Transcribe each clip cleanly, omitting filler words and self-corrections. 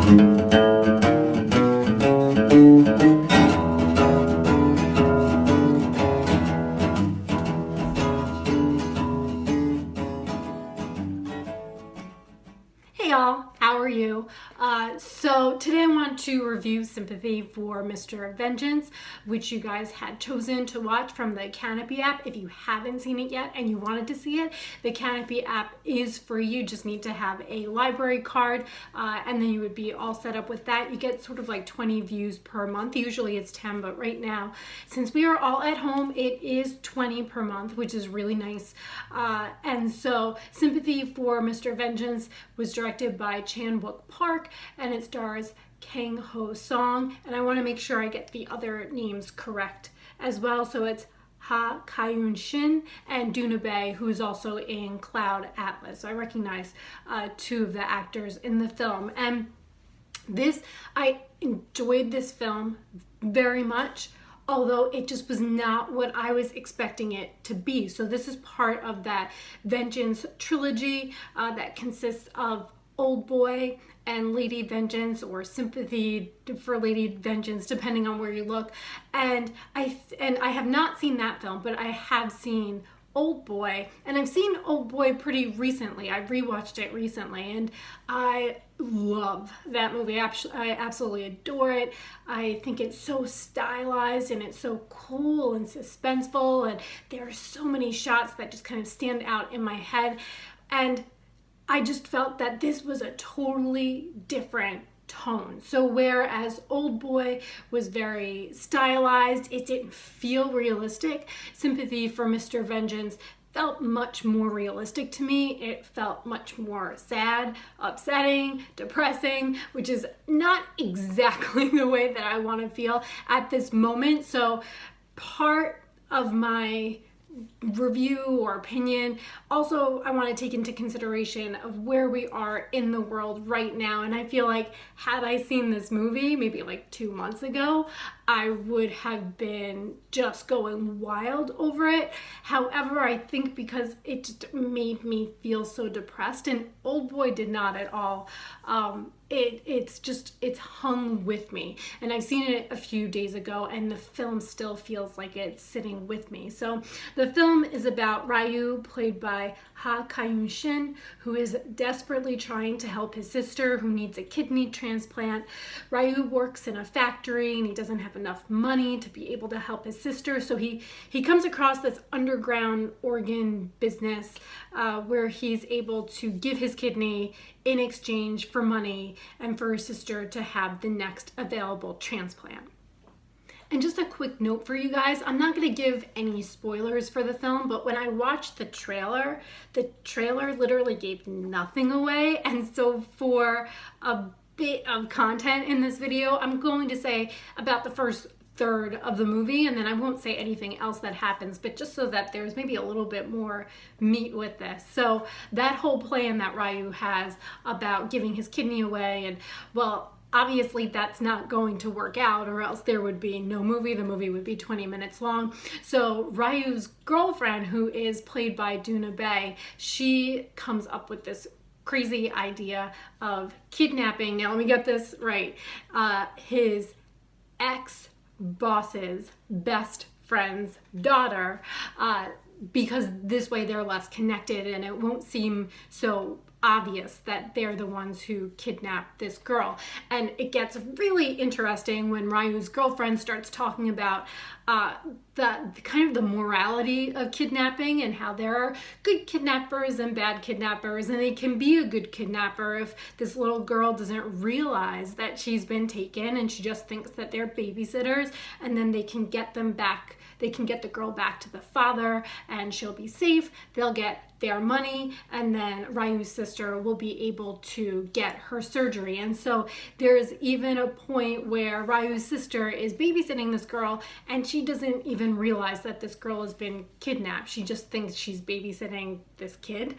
Hey y'all, how are you? So today I want to review Sympathy for Mr. Vengeance, which you guys had chosen to watch from the Canopy app. If you haven't seen it yet and you wanted to see it, the Canopy app is free. You just need to have a library card and then you would be all set up with that. You get sort of like 20 views per month. Usually it's 10, but right now, since we are all at home, it is 20 per month, which is really nice. And so Sympathy for Mr. Vengeance was directed by Chan-wook Park, and it stars Kang-ho Song, and I want to make sure I get the other names correct as well. So it's ha-kyun and Doona Bae, who is also in Cloud Atlas. So I recognize two of the actors in the film, and I enjoyed this film very much, although it just was not what I was expecting it to be. So this is part of that Vengeance trilogy that consists of Oldboy and Lady Vengeance, or Sympathy for Lady Vengeance, depending on where you look. And I have not seen that film, but I have seen Oldboy, and I've seen Oldboy pretty recently. I rewatched it recently, and I love that movie. I absolutely adore it. I think it's so stylized and it's so cool and suspenseful, and there are so many shots that just kind of stand out in my head. And I just felt that this was a totally different tone. So whereas Oldboy was very stylized, it didn't feel realistic, Sympathy for Mr. Vengeance felt much more realistic to me. It felt much more sad, upsetting, depressing, which is not exactly the way that I want to feel at this moment. So part of my review or opinion, also I want to take into consideration of where we are in the world right now. And I feel like had I seen this movie maybe like 2 months ago, I would have been just going wild over it. However, I think because it just made me feel so depressed, and Oldboy did not at all, it's hung with me. And I've seen it a few days ago, and the film still feels like it's sitting with me. So the film is about Ryu, played by ha-kyun, who is desperately trying to help his sister who needs a kidney transplant. Ryu works in a factory and he doesn't have enough money to be able to help his sister, so he comes across this underground organ business where he's able to give his kidney in exchange for money and for his sister to have the next available transplant. And just a quick note for you guys, I'm not going to give any spoilers for the film, but when I watched the trailer literally gave nothing away. And so for a bit of content in this video, I'm going to say about the first third of the movie, and then I won't say anything else that happens, but just so that there's maybe a little bit more meat with this. So that whole plan that Ryu has about giving his kidney away, and well, obviously that's not going to work out, or else there would be no movie. The movie would be 20 minutes long. So Ryu's girlfriend, who is played by Doona Bae, she comes up with this crazy idea of kidnapping. Now let me get this right. His ex-boss's best friend's daughter, because this way they're less connected and it won't seem so obvious that they're the ones who kidnapped this girl. And it gets really interesting when Ryu's girlfriend starts talking about the kind of the morality of kidnapping, and how there are good kidnappers and bad kidnappers, and they can be a good kidnapper if this little girl doesn't realize that she's been taken and she just thinks that they're babysitters, and then they can get them back. They can get the girl back to the father and she'll be safe. They'll get their money, and then Ryu's sister will be able to get her surgery. And so there's even a point where Ryu's sister is babysitting this girl and she doesn't even realize that this girl has been kidnapped. She just thinks she's babysitting this kid.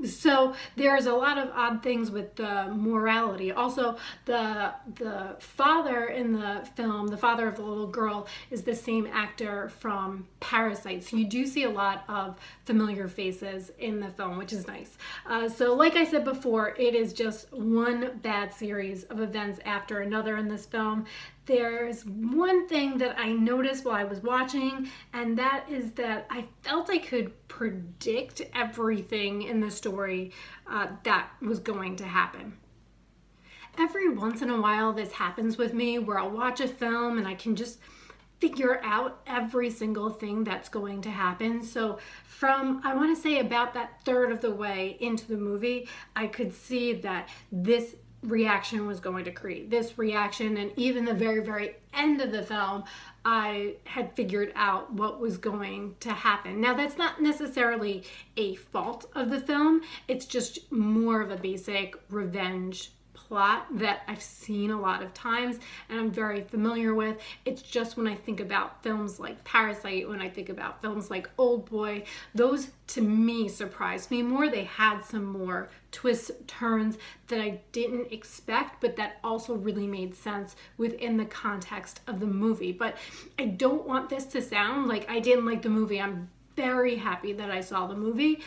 So there's a lot of odd things with the morality. Also, the father in the film, the father of the little girl, is the same actor from Parasite. So you do see a lot of familiar faces faces in the film, which is nice. So like I said before, it is just one bad series of events after another in this film. There's one thing that I noticed while I was watching, and that is that I felt I could predict everything in the story that was going to happen. Every once in a while this happens with me where I'll watch a film and I can just figure out every single thing that's going to happen. So from, I want to say about that third of the way into the movie, I could see that this reaction was going to create this reaction, and even the very, very end of the film, I had figured out what was going to happen. Now, that's not necessarily a fault of the film. It's just more of a basic revenge plot that I've seen a lot of times and I'm very familiar with. It's just when I think about films like Parasite, when I think about films like Oldboy, those to me surprised me more. They had some more twists, turns that I didn't expect, but that also really made sense within the context of the movie. But I don't want this to sound like I didn't like the movie. I'm very happy that I saw the movie.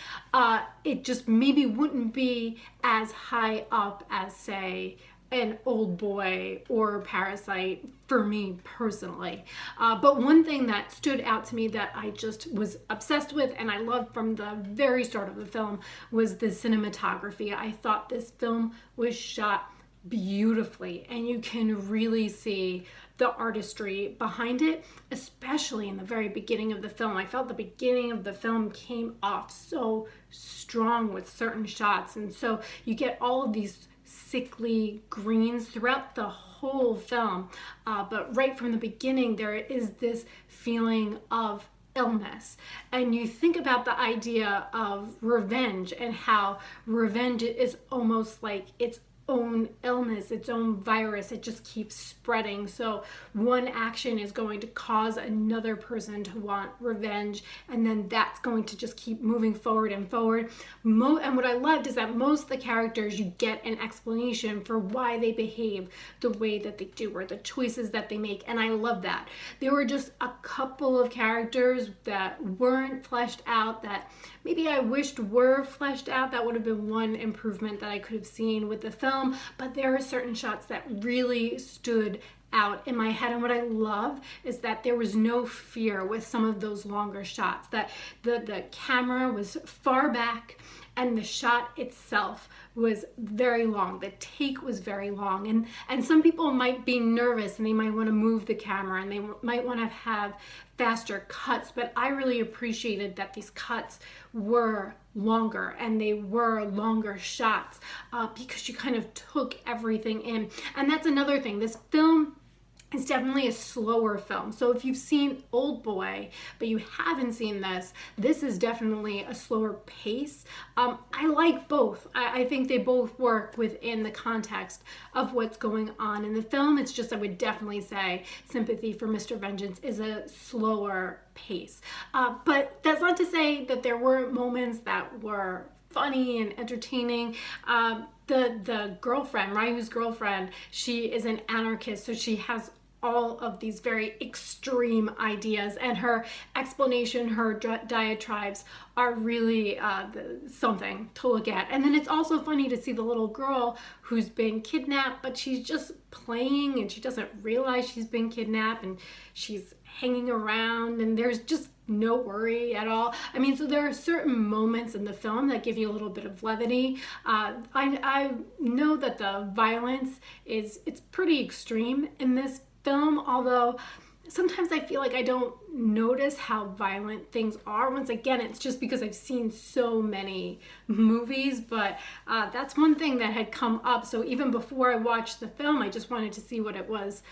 It just maybe wouldn't be as high up as, say, an Oldboy or Parasite for me personally. But one thing that stood out to me that I just was obsessed with and I loved from the very start of the film was the cinematography. I thought this film was shot beautifully, and you can really see the artistry behind it, especially in the very beginning of the film. I felt the beginning of the film came off so strong with certain shots, and so you get all of these sickly greens throughout the whole film, but right from the beginning there is this feeling of illness. And you think about the idea of revenge and how revenge is almost like its own illness, its own virus. It just keeps spreading. So one action is going to cause another person to want revenge, and then that's going to just keep moving forward and forward. And what I loved is that most of the characters, you get an explanation for why they behave the way that they do or the choices that they make, and I love that. There were just a couple of characters that weren't fleshed out that maybe I wished were fleshed out. That would have been one improvement that I could have seen with the film. But there are certain shots that really stood out in my head, and what I love is that there was no fear with some of those longer shots, that the camera was far back and the shot itself was very long. The take was very long, and some people might be nervous and they might want to move the camera and they might want to have faster cuts, but I really appreciated that these cuts were longer and they were longer shots because you kind of took everything in. And that's another thing. This film is definitely a slower film. So if you've seen Oldboy, but you haven't seen this, this is definitely a slower pace. I like both. I think they both work within the context of what's going on in the film. It's just, I would definitely say Sympathy for Mr. Vengeance is a slower pace. But that's not to say that there weren't moments that were funny and entertaining. The girlfriend, Ryu's girlfriend, she is an anarchist, so she has all of these very extreme ideas, and her explanation, her diatribes are really something to look at. And then it's also funny to see the little girl who's been kidnapped, but she's just playing and she doesn't realize she's been kidnapped, and she's hanging around and there's just no worry at all. I mean, so there are certain moments in the film that give you a little bit of levity. I know that the violence it's pretty extreme in this film, although sometimes I feel like I don't notice how violent things are. Once again, it's just because I've seen so many movies, but that's one thing that had come up. So even before I watched the film, I just wanted to see what it was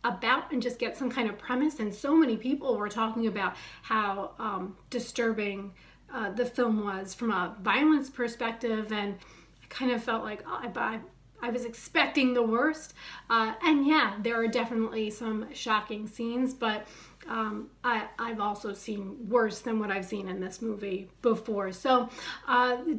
about and just get some kind of premise. And so many people were talking about how disturbing the film was from a violence perspective, and I kind of felt like, oh, I was expecting the worst. And yeah, there are definitely some shocking scenes, but I've also seen worse than what I've seen in this movie before. So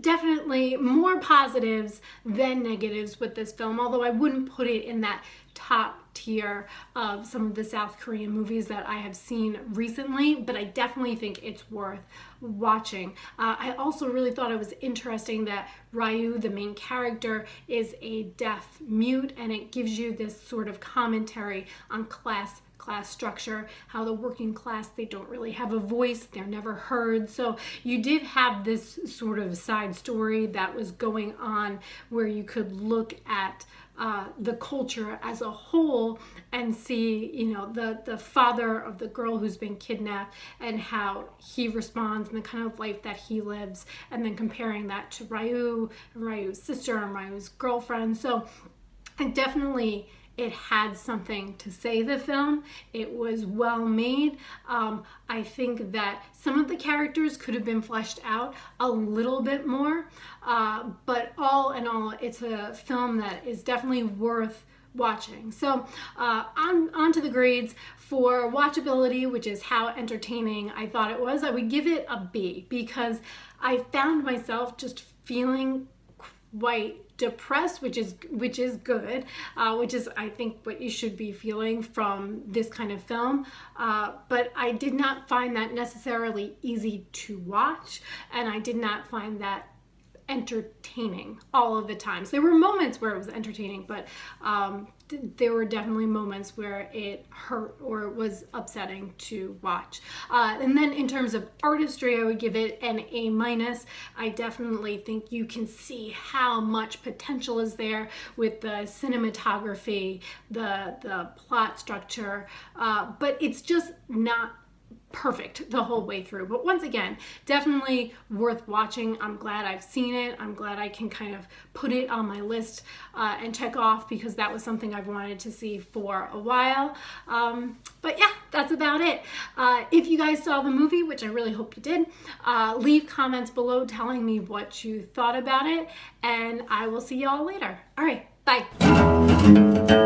definitely more positives than negatives with this film, although I wouldn't put it in that top tier of some of the South Korean movies that I have seen recently, but I definitely think it's worth watching. I also really thought it was interesting that Ryu, the main character, is a deaf mute, and it gives you this sort of commentary on class structure, how the working class, they don't really have a voice, they're never heard. So you did have this sort of side story that was going on where you could look at the culture as a whole and see, you know, the father of the girl who's been kidnapped and how he responds and the kind of life that he lives, and then comparing that to Ryu and Ryu's sister and Ryu's girlfriend. So definitely it had something to say, the film. It was well made. I think that some of the characters could have been fleshed out a little bit more, but all in all, it's a film that is definitely worth watching. So on to the grades. For watchability, which is how entertaining I thought it was, I would give it a B, because I found myself just feeling quite depressed, which is good, which is, I think, what you should be feeling from this kind of film, but I did not find that necessarily easy to watch, and I did not find that entertaining all of the times. There were moments where it was entertaining, but there were definitely moments where it hurt or it was upsetting to watch. And then in terms of artistry, I would give it an A-. I definitely think you can see how much potential is there with the cinematography, the plot structure, but it's just not perfect the whole way through. But once again, definitely worth watching. I'm glad I've seen it. I'm glad I can kind of put it on my list and check off, because that was something I've wanted to see for a while. But yeah, that's about it. If you guys saw the movie, which I really hope you did, leave comments below telling me what you thought about it, and I will see y'all later. All right, bye.